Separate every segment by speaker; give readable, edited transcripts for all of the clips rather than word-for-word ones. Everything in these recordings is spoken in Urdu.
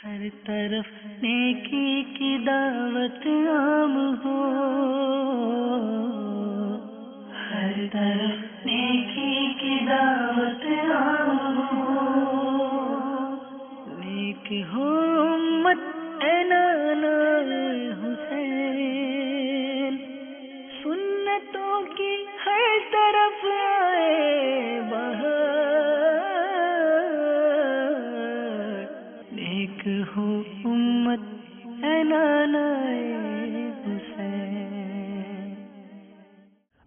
Speaker 1: ہر طرف نیکی کی دعوت عام ہو، ہر طرف نیکی کی دعوت عام ہو، نیک ہو امت اے نانا حسین، سنتوں کی ہر طرف آئے بہار، نیک ہو امت اے نانا حسین۔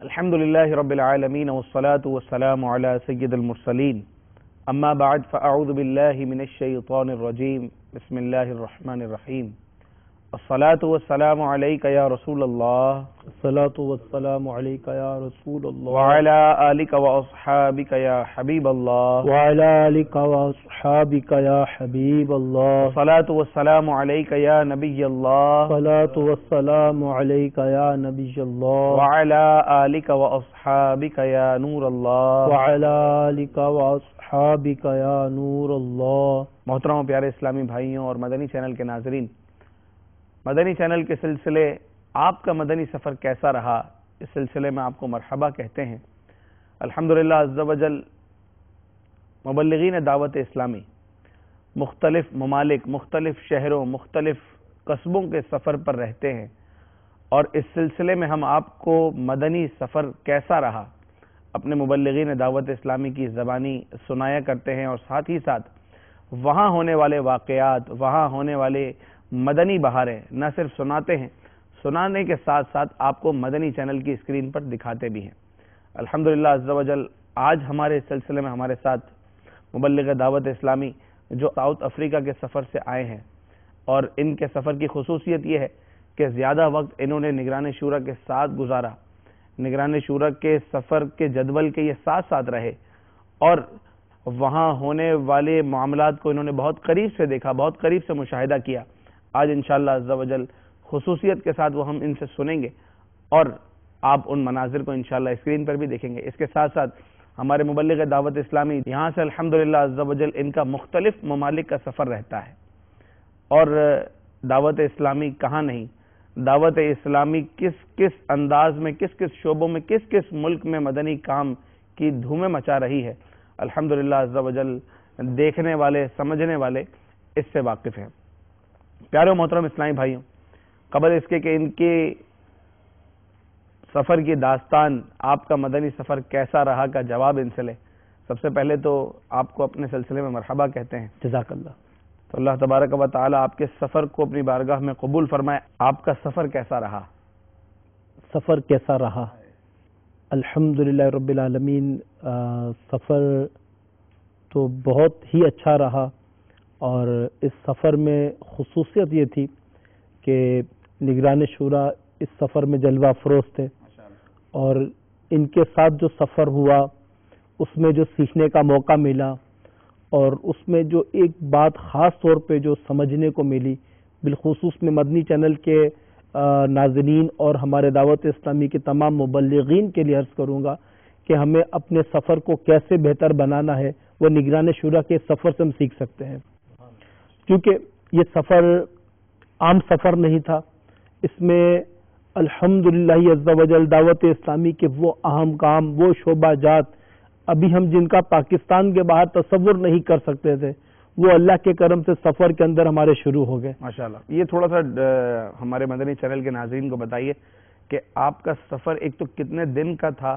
Speaker 2: الحمدللہ رب العالمین والصلاة والسلام علی سید المرسلین، اما بعد فاعوذ باللہ من الشیطان الرجیم، بسم اللہ الرحمن الرحیم۔ الصلاة والسلام علیک یا رسول اللہ،
Speaker 3: الصلاة والسلام علیک یا رسول اللہ،
Speaker 2: وعلی آلک واصحابک یا حبیب اللہ،
Speaker 3: وعلی آلک واصحابک یا حبیب اللہ،
Speaker 2: الصلاة والسلام علیک یا نبی اللہ،
Speaker 3: الصلاة والسلام علیک یا نبی اللہ،
Speaker 2: وعلی آلک واصحابک یا نور اللہ،
Speaker 3: وعلی آلک واصحابک یا نور اللہ۔
Speaker 2: محترم و پیارے اسلامی بھائیوں اور مدنی چینل کے ناظرین، مدنی چینل کے سلسلے آپ کا مدنی سفر کیسا رہا، اس سلسلے میں آپ کو مرحبا کہتے ہیں۔ الحمدللہ عز و جل مبلغین دعوت اسلامی مختلف ممالک، مختلف شہروں، مختلف قصبوں کے سفر پر رہتے ہیں، اور اس سلسلے میں ہم آپ کو مدنی سفر کیسا رہا اپنے مبلغین دعوت اسلامی کی زبانی سنایا کرتے ہیں، اور ساتھ ہی ساتھ وہاں ہونے والے واقعات، وہاں ہونے والے مدنی بہاریں نہ صرف سناتے ہیں، سنانے کے ساتھ ساتھ آپ کو مدنی چینل کی اسکرین پر دکھاتے بھی ہیں۔ الحمدللہ عز و جل آج ہمارے اس سلسلے میں ہمارے ساتھ مبلغ دعوت اسلامی جو ساؤتھ افریقہ کے سفر سے آئے ہیں، اور ان کے سفر کی خصوصیت یہ ہے کہ زیادہ وقت انہوں نے نگران شورا کے ساتھ گزارا، نگران شورا کے سفر کے جدول کے یہ ساتھ ساتھ رہے، اور وہاں ہونے والے معاملات کو انہوں نے بہت قریب سے دیکھا، بہت قریب سے مشاہدہ کیا۔ آج انشاءاللہ عز و جل خصوصیت کے ساتھ وہ ہم ان سے سنیں گے، اور آپ ان مناظر کو انشاءاللہ اسکرین پر بھی دیکھیں گے۔ اس کے ساتھ ساتھ ہمارے مبلغ دعوت اسلامی یہاں سے الحمدللہ عز و جل ان کا مختلف ممالک کا سفر رہتا ہے، اور دعوت اسلامی کہاں نہیں، دعوت اسلامی کس کس انداز میں، کس کس شعبوں میں، کس کس ملک میں مدنی کام کی دھومیں مچا رہی ہے، الحمدللہ عز و جل دیکھنے والے، سمجھنے والے اس سے واقف ہیں۔ پیارے و محترم اسلامی بھائیوں، قبل اس کے کہ ان کے سفر کی داستان، آپ کا مدنی سفر کیسا رہا کا جواب ان سے لے، سب سے پہلے تو آپ کو اپنے سلسلے میں مرحبا کہتے ہیں۔
Speaker 3: جزاک اللہ۔
Speaker 2: تو اللہ تبارک و تعالی آپ کے سفر کو اپنی بارگاہ میں قبول فرمائے۔ آپ کا سفر کیسا رہا؟
Speaker 3: سفر کیسا رہا؟ الحمدللہ رب العالمین، سفر تو بہت ہی اچھا رہا، اور اس سفر میں خصوصیت یہ تھی کہ نگران شورا اس سفر میں جلوہ افروز تھے، اور ان کے ساتھ جو سفر ہوا اس میں جو سیکھنے کا موقع ملا، اور اس میں جو ایک بات خاص طور پہ جو سمجھنے کو ملی، بالخصوص میں مدنی چینل کے ناظرین اور ہمارے دعوت اسلامی کے تمام مبلغین کے لیے عرض کروں گا کہ ہمیں اپنے سفر کو کیسے بہتر بنانا ہے، وہ نگران شورا کے سفر سے ہم سیکھ سکتے ہیں، کیونکہ یہ سفر عام سفر نہیں تھا۔ اس میں الحمدللہ عز و جل دعوت اسلامی کے وہ اہم کام، وہ شعبہ جات ابھی ہم جن کا پاکستان کے باہر تصور نہیں کر سکتے تھے، وہ اللہ کے کرم سے سفر کے اندر ہمارے شروع ہو گئے۔
Speaker 2: ماشاءاللہ۔ یہ تھوڑا سا ہمارے مدنی چینل کے ناظرین کو بتائیے کہ آپ کا سفر ایک تو کتنے دن کا تھا،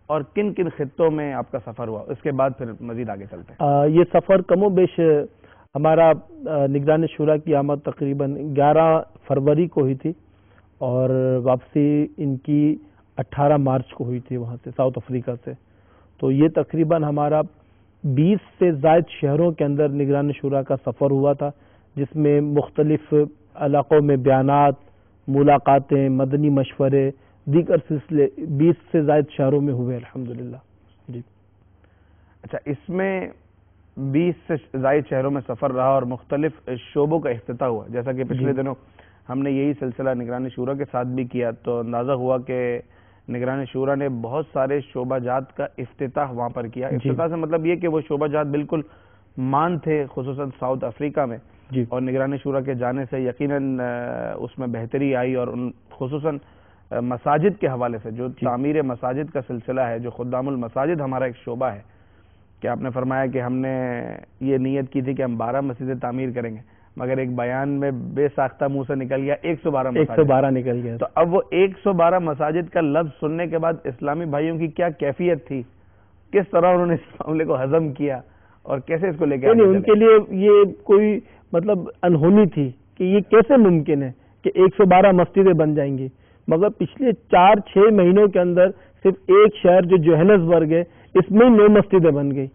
Speaker 2: اور کن کن خطوں میں آپ کا سفر ہوا، اس کے بعد پھر مزید آگے چلتے ہیں۔
Speaker 3: یہ سفر کم و بیش ہمارا نگران شورا کی آمد تقریباً 11 فروری کو ہوئی تھی، اور واپسی ان کی 18 مارچ کو ہوئی تھی وہاں سے، ساؤتھ افریقہ سے۔ تو یہ تقریباً ہمارا 20 سے زائد شہروں کے اندر نگران شورا کا سفر ہوا تھا، جس میں مختلف علاقوں میں بیانات، ملاقاتیں، مدنی مشورے، دیگر سلسلے 20 سے زائد شہروں میں ہوئے الحمدللہ۔ جی
Speaker 2: اچھا، اس میں 20 سے زائد شہروں میں سفر رہا اور مختلف شعبوں کا افتتاح ہوا، جیسا کہ پچھلے دنوں ہم نے یہی سلسلہ نگران شورا کے ساتھ بھی کیا، تو اندازہ ہوا کہ نگران شورا نے بہت سارے شعبہ جات کا افتتاح وہاں پر کیا۔ افتتاح سے مطلب یہ کہ وہ شعبہ جات بالکل مان تھے، خصوصاً ساؤتھ افریقہ میں،
Speaker 3: جی
Speaker 2: اور نگران شورا کے جانے سے یقیناً اس میں بہتری آئی، اور خصوصاً مساجد کے حوالے سے جو تعمیر مساجد کا سلسلہ ہے، جو خدام المساجد ہمارا ایک شعبہ ہے، کہ آپ نے فرمایا کہ ہم نے یہ نیت کی تھی کہ ہم 12 مسجدیں تعمیر کریں گے، مگر ایک بیان میں بے ساختہ منہ سے نکل گیا 112 مساجد
Speaker 3: 112 نکل گیا.
Speaker 2: تو اب وہ 112 مساجد کا لفظ سننے کے بعد اسلامی بھائیوں کی کیا کیفیت تھی، کس طرح انہوں نے اس معاملے کو ہضم کیا اور کیسے اس کو لے کے
Speaker 3: نہیں ان کے لیے یہ کوئی مطلب انہونی تھی کہ یہ کیسے ممکن ہے کہ 112 مسجدیں بن جائیں گی. مگر پچھلے 4-6 مہینوں کے اندر صرف ایک شہر جو جوہانسبرگ ہے اس میں 9 مسجدیں بن گئی.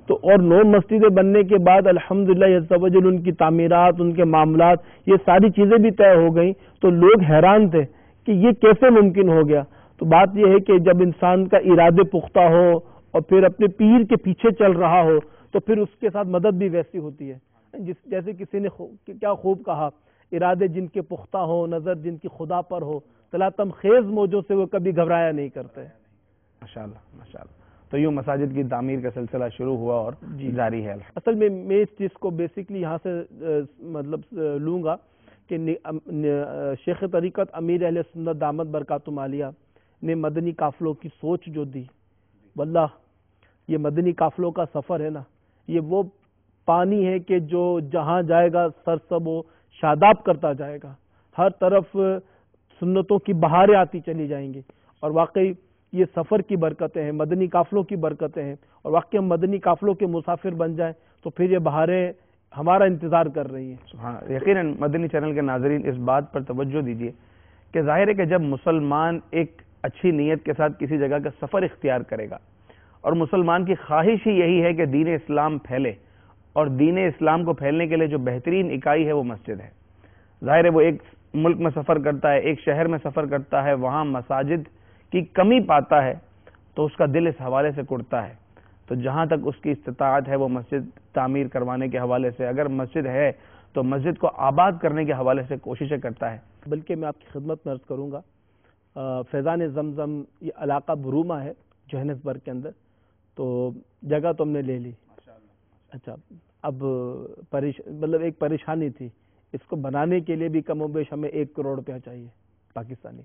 Speaker 3: تو اور 9 مسجدیں بننے کے بعد الحمدللہ عز و جل ان کی تعمیرات، ان کے معاملات، یہ ساری چیزیں بھی طے ہو گئیں. تو لوگ حیران تھے کہ یہ کیسے ممکن ہو گیا. تو بات یہ ہے کہ جب انسان کا ارادے پختہ ہو اور پھر اپنے پیر کے پیچھے چل رہا ہو تو پھر اس کے ساتھ مدد بھی ویسی ہوتی ہے. جیسے کسی نے کیا خوب کہا، ارادے جن کے پختہ ہو، نظر جن کی خدا پر ہو، تلاتم خیز موجوں سے وہ کبھی گھبرایا نہیں کرتے.
Speaker 2: ماشاءاللہ ماشاءاللہ. تو یوں مساجد کی تعمیر کا سلسلہ شروع ہوا اور جاری ہے.
Speaker 3: اصل میں اس چیز کو بیسکلی یہاں سے مطلب لوں گا کہ شیخ طریقت امیر اہل سنت دامت برکاتہم عالیہ نے مدنی قافلوں کی سوچ جو دی، واللہ یہ مدنی قافلوں کا سفر ہے نا، یہ وہ پانی ہے کہ جو جہاں جائے گا سرسب و شاداب کرتا جائے گا، ہر طرف سنتوں کی بہاریں آتی چلی جائیں گی. اور واقعی یہ سفر کی برکتیں ہیں، مدنی قافلوں کی برکتیں ہیں، اور واقعی ہم مدنی قافلوں کے مسافر بن جائیں تو پھر یہ بہاریں ہمارا انتظار کر رہی ہیں.
Speaker 2: سبحان اللہ. یقیناً مدنی چینل کے ناظرین اس بات پر توجہ دیجئے کہ ظاہر ہے کہ جب مسلمان ایک اچھی نیت کے ساتھ کسی جگہ کا سفر اختیار کرے گا، اور مسلمان کی خواہش ہی یہی ہے کہ دین اسلام پھیلے، اور دین اسلام کو پھیلنے کے لیے جو بہترین اکائی ہے وہ مسجد ہے. ظاہر ہے وہ ایک ملک میں سفر کرتا ہے، ایک شہر میں سفر کرتا ہے، وہاں مساجد کی کمی پاتا ہے تو اس کا دل اس حوالے سے کڑتا ہے. تو جہاں تک اس کی استطاعت ہے وہ مسجد تعمیر کروانے کے حوالے سے، اگر مسجد ہے تو مسجد کو آباد کرنے کے حوالے سے کوششیں کرتا ہے.
Speaker 3: بلکہ میں آپ کی خدمت میں عرض کروں گا، فیضان زمزم یہ علاقہ بروما ہے جوہانسبرگ کے اندر، تو جگہ تو ہم نے لے لی. اچھا اب مطلب ایک پریشانی تھی، اس کو بنانے کے لیے بھی کم و بیش ہمیں 1 کروڑ روپیہ چاہیے پاکستانی.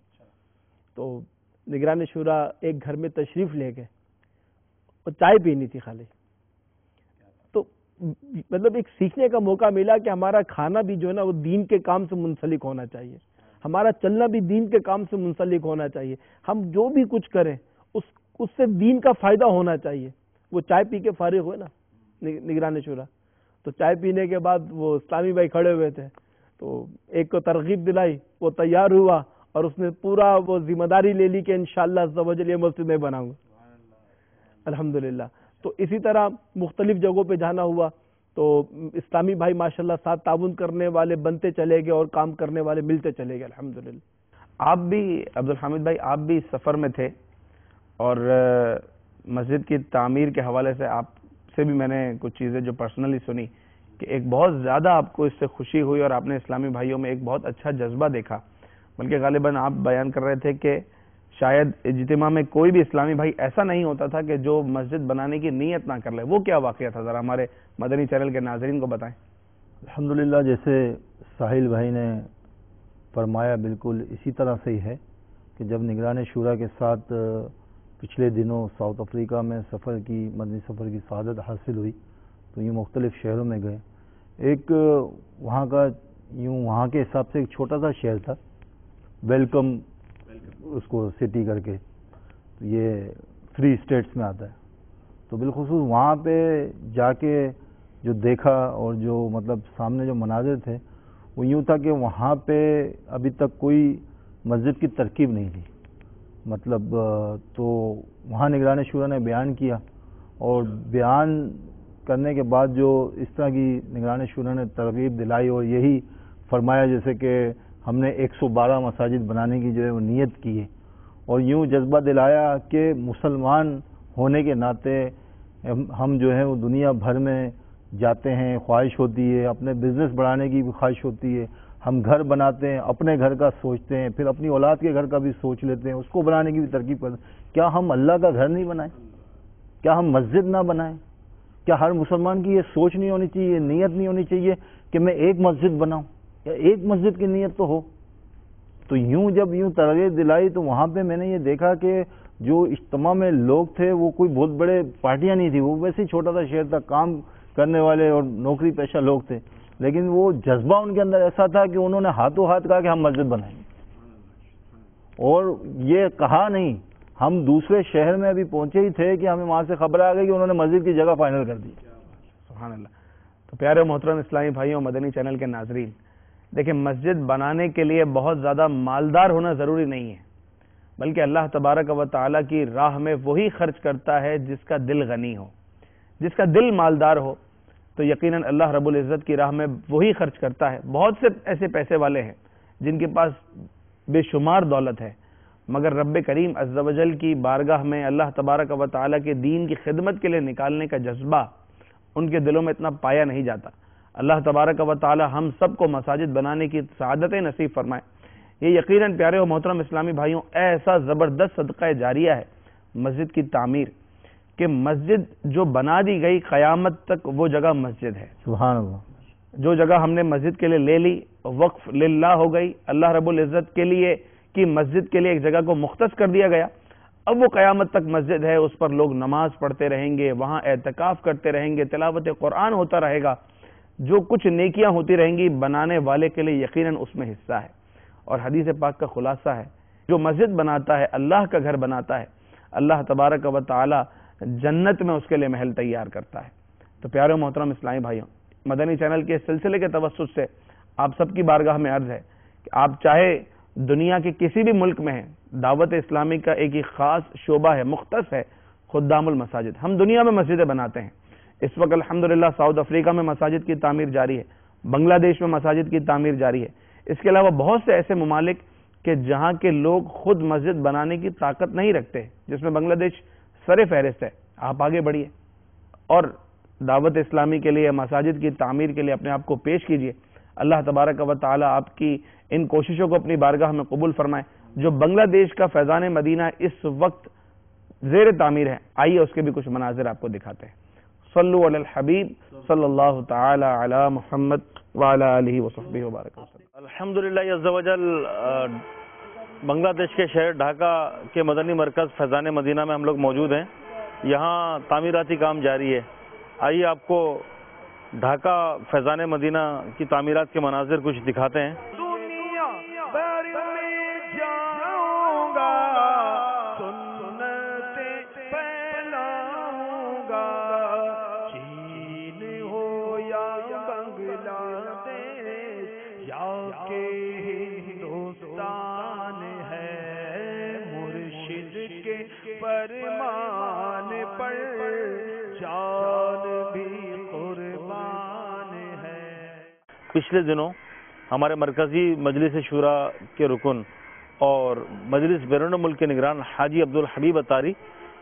Speaker 3: تو نگران شورا ایک گھر میں تشریف لے گئے اور چائے پینی تھی خالی. تو مطلب ایک سیکھنے کا موقع ملا کہ ہمارا کھانا بھی جو ہے نا وہ دین کے کام سے منسلک ہونا چاہیے، ہمارا چلنا بھی دین کے کام سے منسلک ہونا چاہیے. ہم جو بھی کچھ کریں اس سے دین کا فائدہ ہونا چاہیے. وہ چائے پی کے فارغ ہوئے نا نگران شورا، تو چائے پینے کے بعد وہ اسلامی بھائی کھڑے ہوئے تھے، تو ایک کو ترغیب دلائی، وہ تیار ہوا اور اس نے پورا وہ ذمہ داری لے لی کہ انشاءاللہ عز و جل یہ مسجد میں بناؤں گا الحمدللہ. تو اسی طرح مختلف جگہوں پہ جانا ہوا تو اسلامی بھائی ماشاءاللہ ساتھ تعاون کرنے والے بنتے چلے گئے اور کام کرنے والے ملتے چلے گئے الحمدللہ.
Speaker 2: آپ بھی عبدالحمید بھائی آپ بھی سفر میں تھے، اور مسجد کی تعمیر کے حوالے سے آپ سے بھی میں نے کچھ چیزیں جو پرسنلی سنی کہ ایک بہت زیادہ آپ کو اس سے خوشی ہوئی، اور آپ نے اسلامی بھائیوں میں ایک بہت اچھا جذبہ دیکھا. بلکہ غالباً آپ بیان کر رہے تھے کہ شاید اجتماع میں کوئی بھی اسلامی بھائی ایسا نہیں ہوتا تھا کہ جو مسجد بنانے کی نیت نہ کر لے. وہ کیا واقعہ تھا، ذرا ہمارے مدنی چینل کے ناظرین کو بتائیں.
Speaker 4: الحمدللہ جیسے ساحل بھائی نے فرمایا بالکل اسی طرح سے ہی ہے کہ جب نگران شورا کے ساتھ پچھلے دنوں ساؤتھ افریقہ میں مدنی سفر کی سعادت حاصل ہوئی تو یہ مختلف شہروں میں گئے. ایک وہاں کا وہاں کے حساب سے ایک چھوٹا سا شہر تھا، ویلکم اس کو سٹی کر کے، یہ 3 اسٹیٹس میں آتا ہے. تو بالخصوص وہاں پہ جا کے جو دیکھا اور جو مطلب سامنے جو مناظر تھے وہ یوں تھا کہ وہاں پہ ابھی تک کوئی مسجد کی ترکیب نہیں تھی. مطلب تو وہاں نگران شورا نے بیان کیا، اور بیان کرنے کے بعد جو اس طرح کی نگران شورا نے ترغیب دلائی اور یہی فرمایا جیسے کہ ہم نے 112 مساجد بنانے کی جو ہے وہ نیت کی ہے، اور یوں جذبہ دلایا کہ مسلمان ہونے کے ناطے ہم جو ہے وہ دنیا بھر میں جاتے ہیں، خواہش ہوتی ہے، اپنے بزنس بڑھانے کی بھی خواہش ہوتی ہے، ہم گھر بناتے ہیں، اپنے گھر کا سوچتے ہیں، پھر اپنی اولاد کے گھر کا بھی سوچ لیتے ہیں، اس کو بنانے کی بھی ترغیب کرتے ہیں. کیا ہم اللہ کا گھر نہیں بنائیں؟ کیا ہم مسجد نہ بنائیں؟ کیا ہر مسلمان کی یہ سوچ نہیں ہونی چاہیے، یہ نیت نہیں ہونی چاہیے کہ میں ایک مسجد بناؤں یا ایک مسجد کی نیت تو ہو. تو جب یوں ترغیب دلائی تو وہاں پہ میں نے یہ دیکھا کہ جو اجتماع میں لوگ تھے وہ کوئی بہت بڑے پارٹیاں نہیں تھی، وہ ویسے ہی چھوٹا سا شہر تھا، کام کرنے والے اور نوکری پیشہ لوگ تھے، لیکن وہ جذبہ ان کے اندر ایسا تھا کہ انہوں نے ہاتھوں ہاتھ کہا کہ ہم مسجد بنائیں گے. اور یہ کہا نہیں، ہم دوسرے شہر میں ابھی پہنچے ہی تھے کہ ہمیں وہاں سے خبر آ گئی کہ انہوں نے مسجد کی جگہ فائنل کر دی.
Speaker 2: سبحان اللہ. تو پیارے محترم اسلامی بھائیوں، مدنی چینل کے ناظرین، دیکھیں مسجد بنانے کے لیے بہت زیادہ مالدار ہونا ضروری نہیں ہے، بلکہ اللہ تبارک و تعالیٰ کی راہ میں وہی خرچ کرتا ہے جس کا دل غنی ہو. جس کا دل مالدار ہو تو یقیناً اللہ رب العزت کی راہ میں وہی خرچ کرتا ہے. بہت سے ایسے پیسے والے ہیں جن کے پاس بے شمار دولت ہے، مگر رب کریم عز و جل کی بارگاہ میں اللہ تبارک و تعالیٰ کے دین کی خدمت کے لیے نکالنے کا جذبہ ان کے دلوں میں اتنا پایا نہیں جاتا. اللہ تبارک و تعالی ہم سب کو مساجد بنانے کی سعادت نصیب فرمائے. یہ یقیناً پیارے و محترم اسلامی بھائیوں ایسا زبردست صدقہ جاریہ ہے مسجد کی تعمیر، کہ مسجد جو بنا دی گئی قیامت تک وہ جگہ مسجد ہے.
Speaker 4: سبحان اللہ.
Speaker 2: جو جگہ ہم نے مسجد کے لیے لے لی وقف للہ ہو گئی، اللہ رب العزت کے لیے کی مسجد کے لیے ایک جگہ کو مختص کر دیا گیا. اب وہ قیامت تک مسجد ہے، اس پر لوگ نماز پڑھتے رہیں گے، وہاں اعتکاف کرتے رہیں گے، تلاوت قرآن ہوتا رہے گا، جو کچھ نیکیاں ہوتی رہیں گی بنانے والے کے لیے یقیناً اس میں حصہ ہے. اور حدیث پاک کا خلاصہ ہے، جو مسجد بناتا ہے اللہ کا گھر بناتا ہے، اللہ تبارک و تعالی جنت میں اس کے لیے محل تیار کرتا ہے. تو پیارے و محترم اسلامی بھائیوں، مدنی چینل کے سلسلے کے توسط سے آپ سب کی بارگاہ میں عرض ہے کہ آپ چاہے دنیا کے کسی بھی ملک میں ہیں، دعوت اسلامی کا ایک ہی خاص شعبہ ہے، مختص ہے، خدام المساجد. ہم دنیا میں مسجدیں بناتے ہیں. اس وقت الحمدللہ ساؤتھ افریقہ میں مساجد کی تعمیر جاری ہے، بنگلہ دیش میں مساجد کی تعمیر جاری ہے. اس کے علاوہ بہت سے ایسے ممالک کہ جہاں کے لوگ خود مسجد بنانے کی طاقت نہیں رکھتے، جس میں بنگلہ دیش سر فہرست ہے. آپ آگے بڑھیے اور دعوت اسلامی کے لیے، مساجد کی تعمیر کے لیے اپنے آپ کو پیش کیجیے. اللہ تبارک و تعالی آپ کی ان کوششوں کو اپنی بارگاہ میں قبول فرمائے. جو بنگلہ دیش کا فیضان مدینہ اس وقت زیر تعمیر ہے، آئیے اس کے بھی کچھ مناظر آپ کو دکھاتے ہیں. صلو علی الحبیب صلی اللہ تعالی علی محمد وعلی آلہ وصحبہ وبارک وسلم.
Speaker 5: الحمدللہ عز و جل بنگلہ دیش کے شہر ڈھاکہ کے مدنی مرکز فیضان مدینہ میں ہم لوگ موجود ہیں. یہاں تعمیراتی کام جاری ہے. آئیے آپ کو ڈھاکہ فیضان مدینہ کی تعمیرات کے مناظر کچھ دکھاتے ہیں.
Speaker 6: دنیا بھر میں جاؤں گا، سنتیں پھیلاؤں گا، چین ہو یا بنگلہ دیش یا کہ ہندوستان ہے، مرشد کے فرمان پر جان بھی قربان ہے.
Speaker 5: پچھلے دنوں ہمارے مرکزی مجلس شورا کے رکن اور مجلس بیرون ملک کے نگران حاجی عبدالحبیب اتاری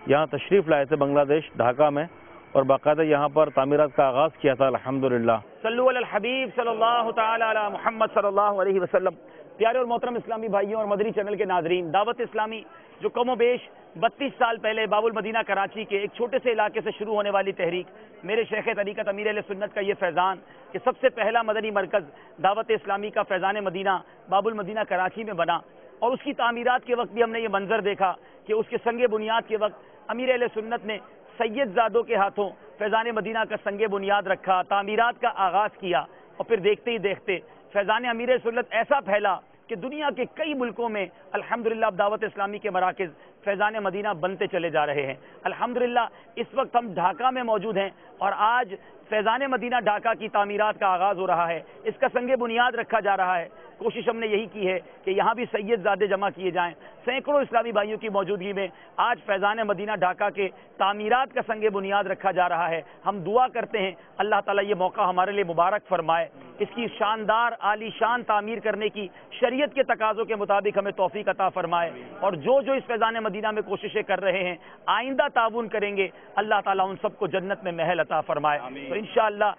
Speaker 5: یہاں تشریف لائے تھے بنگلہ دیش ڈھاکہ میں، اور باقاعدہ یہاں پر تعمیرات کا آغاز کیا تھا. الحمدللہ.
Speaker 7: صلو علی الحبیب صلی اللہ تعالی علی محمد صلی اللہ علیہ وسلم. پیارے اور محترم اسلامی بھائیوں اور مدنی چینل کے ناظرین، دعوت اسلامی جو کم و بیش 32 سال پہلے باب المدینہ کراچی کے ایک چھوٹے سے علاقے سے شروع ہونے والی تحریک، میرے شیخ طریقت امیر اہل سنت کا یہ فیضان کہ سب سے پہلا مدنی مرکز دعوت اسلامی کا فیضان مدینہ باب المدینہ کراچی میں بنا، اور اس کی تعمیرات کے وقت بھی ہم نے یہ منظر دیکھا کہ اس کے سنگ بنیاد کے وقت امیر اہل سنت نے سید زادوں کے ہاتھوں فیضان مدینہ کا سنگ بنیاد رکھا، تعمیرات کا آغاز کیا، اور پھر دیکھتے ہی دیکھتے فیضان امیر سنت ایسا پھیلا کہ دنیا کے کئی ملکوں میں الحمدللہ اب دعوت اسلامی کے مراکز فیضان مدینہ بنتے چلے جا رہے ہیں. الحمدللہ اس وقت ہم ڈھاکہ میں موجود ہیں اور آج فیضان مدینہ ڈھاکہ کی تعمیرات کا آغاز ہو رہا ہے، اس کا سنگ بنیاد رکھا جا رہا ہے. کوشش ہم نے یہی کی ہے کہ یہاں بھی سید زادے جمع کیے جائیں. سینکڑوں اسلامی بھائیوں کی موجودگی میں آج فیضان مدینہ ڈھاکہ کے تعمیرات کا سنگ بنیاد رکھا جا رہا ہے. ہم دعا کرتے ہیں اللہ تعالیٰ یہ موقع ہمارے لیے مبارک فرمائے، اس کی شاندار عالی شان تعمیر کرنے کی شریعت کے تقاضوں کے مطابق ہمیں توفیق عطا فرمائے، اور جو اس فیضان مدینہ میں کوششیں کر رہے ہیں آئندہ تعاون کریں گے، اللہ تعالیٰ ان سب کو جنت میں محل عطا فرمائے. تو انشاءاللہ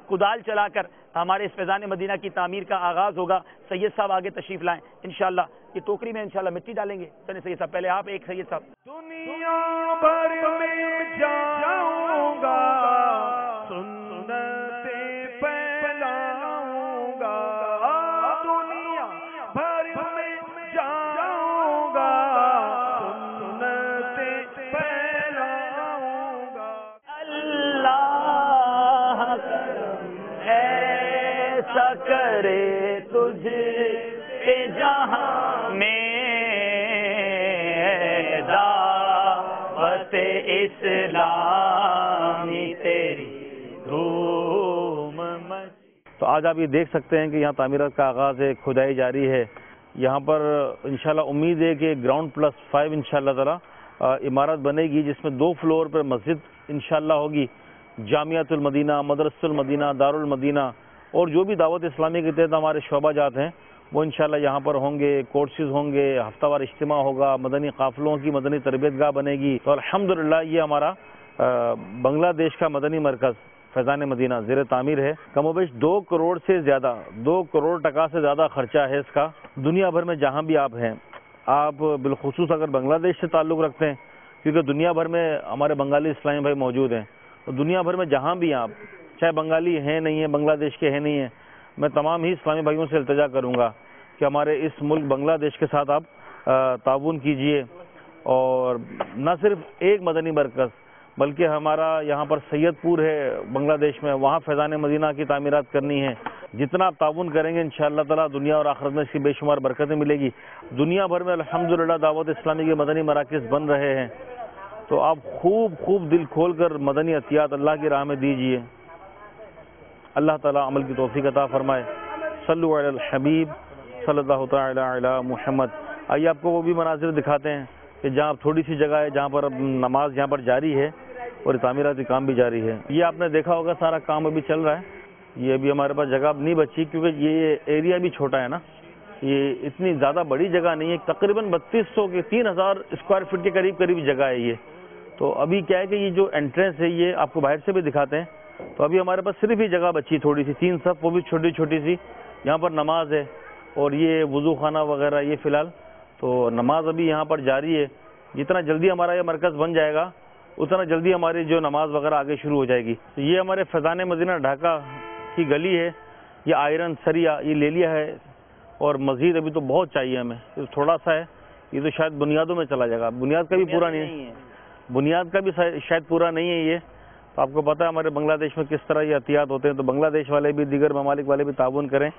Speaker 7: کدال چلا کر ہمارے اس فیضان مدینہ کی تعمیر کا آغاز ہوگا. سید صاحب آگے تشریف لائیں. انشاءاللہ یہ ٹوکری میں انشاءاللہ مٹی ڈالیں گے. چلیں سید صاحب، پہلے آپ ایک سید صاحب.
Speaker 6: دنیا بھر میں جاؤں گا، سنتیں پھیلاؤں
Speaker 7: ایسا کرے تجھ پہ جہاں میں دعوت اسلامی تیری دھوم مچ.
Speaker 5: تو آج آپ یہ دیکھ سکتے ہیں کہ یہاں تعمیرات کا آغاز ہے, کھدائی جاری ہے. یہاں پر انشاءاللہ امید ہے کہ گراؤنڈ پلس 5 انشاءاللہ تعالی عمارت بنے گی, جس میں 2 فلور پر مسجد انشاءاللہ ہوگی, جامعۃ المدینہ, مدرسۃ المدینہ, دارالمدینہ, اور جو بھی دعوت اسلامی کے تحت ہمارے شعبہ جات ہیں وہ انشاءاللہ یہاں پر ہوں گے. کورسز ہوں گے, ہفتہ وار اجتماع ہوگا, مدنی قافلوں کی مدنی تربیت گاہ بنے گی. تو الحمدللہ یہ ہمارا بنگلہ دیش کا مدنی مرکز فیضان مدینہ زیر تعمیر ہے. کم و بیش 2 کروڑ سے زیادہ, 2 کروڑ ٹکا سے زیادہ خرچہ ہے اس کا. دنیا بھر میں جہاں بھی آپ ہیں, آپ بالخصوص اگر بنگلہ دیش سے تعلق رکھتے ہیں, کیونکہ دنیا بھر میں ہمارے بنگالی اسلامی بھائی موجود ہیں, تو دنیا بھر میں جہاں بھی آپ, چاہے بنگالی ہیں نہیں ہیں, بنگلہ دیش کے ہیں نہیں ہیں, میں تمام ہی اسلامی بھائیوں سے التجا کروں گا کہ ہمارے اس ملک بنگلہ دیش کے ساتھ آپ تعاون کیجئے. اور نہ صرف ایک مدنی مرکز بلکہ ہمارا یہاں پر سید پور ہے بنگلہ دیش میں, وہاں فیضان مدینہ کی تعمیرات کرنی ہے. جتنا آپ تعاون کریں گے انشاءاللہ تعالی دنیا اور آخرت میں اس کی بے شمار برکتیں ملے گی. دنیا بھر میں الحمدللہ دعوت اسلامی کے مدنی مراکز بن رہے ہیں, تو آپ خوب دل کھول کر مدنی عطیات اللہ کی راہ میں دیجئے. اللہ تعالی عمل کی توفیق عطا فرمائے. صلو علی الحبیب صلی اللہ تعالی علی محمد. آئیے آپ کو وہ بھی مناظر دکھاتے ہیں کہ جہاں تھوڑی سی جگہ ہے جہاں پر نماز یہاں پر جاری ہے اور تعمیراتی کام بھی جاری ہے. یہ آپ نے دیکھا ہوگا سارا کام ابھی چل رہا ہے. یہ ابھی ہمارے پاس جگہ نہیں بچی کیونکہ یہ ایریا بھی چھوٹا ہے نا, یہ اتنی زیادہ بڑی جگہ نہیں ہے, تقریباً 3200 کے 3000 اسکوائر فٹ کے قریب جگہ ہے یہ. تو ابھی کیا ہے کہ یہ جو انٹرنس ہے یہ آپ کو باہر سے بھی دکھاتے ہیں. تو ابھی ہمارے پاس صرف ہی جگہ بچی تھوڑی سی, 3 صف, وہ بھی چھوٹی سی. یہاں پر نماز ہے اور یہ وضو خانہ وغیرہ یہ فی الحال تو نماز ابھی یہاں پر جاری ہے. جتنا جلدی ہمارا یہ مرکز بن جائے گا اتنا جلدی ہماری جو نماز وغیرہ آگے شروع ہو جائے گی. تو یہ ہمارے فیضان مدینہ ڈھاکہ کی گلی ہے, یہ آئرن سریا یہ لے لیا ہے, اور مزید ابھی تو بہت چاہیے ہمیں, تھوڑا سا ہے, یہ تو شاید بنیادوں میں چلا جائے گا, بنیاد کا بھی پورا نہیں ہے, بنیاد کا بھی شاید پورا نہیں ہے یہ. تو آپ کو پتہ ہے ہمارے بنگلہ دیش میں کس طرح یہ احتیاط ہوتے ہیں, تو بنگلہ دیش والے بھی دیگر ممالک والے بھی تعاون کریں.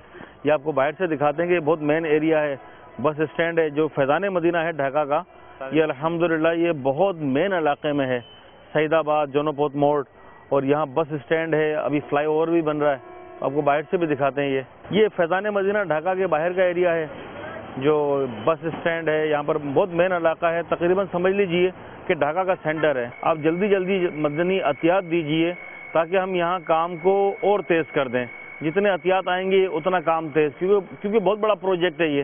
Speaker 5: یہ آپ کو باہر سے دکھاتے ہیں کہ یہ بہت مین ایریا ہے, بس اسٹینڈ ہے جو فیضان مدینہ ہے ڈھاکہ کا, یہ الحمدللہ یہ بہت مین علاقے میں ہے, سعید آباد, جونوپوت موڑ, اور یہاں بس اسٹینڈ ہے, ابھی فلائی اوور بھی بن رہا ہے. آپ کو باہر سے بھی دکھاتے ہیں. یہ فیضان مدینہ ڈھاکہ کے باہر کا ایریا ہے جو بس اسٹینڈ ہے, یہاں پر بہت مین علاقہ ہے, تقریباً سمجھ لیجئے کہ ڈھاکہ کا سینٹر ہے. آپ جلدی مدنی عطیات دیجئے تاکہ ہم یہاں کام کو اور تیز کر دیں. جتنے عطیات آئیں گے اتنا کام تیز, کیونکہ بہت بڑا پروجیکٹ ہے یہ.